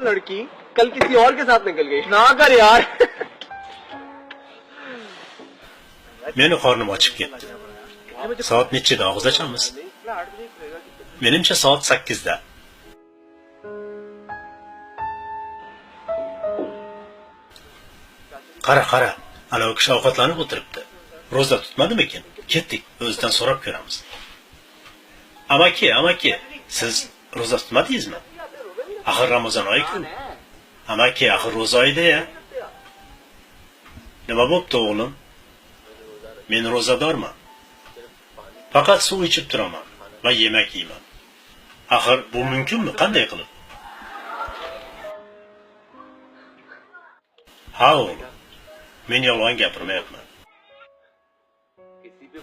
लड़की कल किसी और के साथ निकल गई ना कर यार Meni qornim ochib ketdi. Soat nechida og'iz ochamiz? Menimcha soat 8 da. Qara, ana u kishi ovqatlanib o'tiribdi. Ro'za tutmadimikin? Ketdik, o'zidan so'rab ko'ramiz. Amaki, siz ro'za tutmadingizmi? Axir Ramazon oyi-ku. Amaki, axir ro'za oyida-ya. Nima bo'pti o'g'lim? Men ro'zadorman. Faqat suv ichib turaman va yemak yeyman. Axir bu mumkinmi? Qanday qilib? Ha o'g'lim. Men yolg'on gapirmayapman.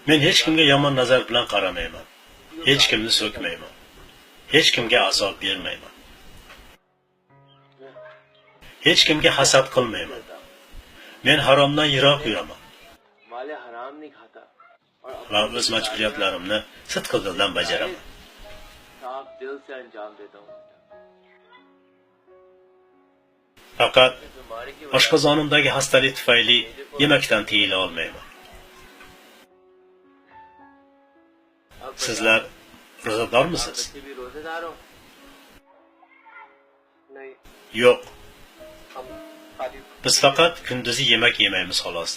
Men hech kimga yomon nazar bilan qaramayman. Hech kimni so'kmayman. Hech kimga azob bermayman. Hech kimga hasad qilmayman. Men haromdan yiroq yuraman. Va o'z majburiyatlarimni sidqidildan bajaraman. Faqat oshqozonimdagi xastalik tufayli yemakdan tiyila olmayman. Sizlar ro'zadormisiz? Yo'q. Biz faqat kunduzi yemak yemaymiz xolos.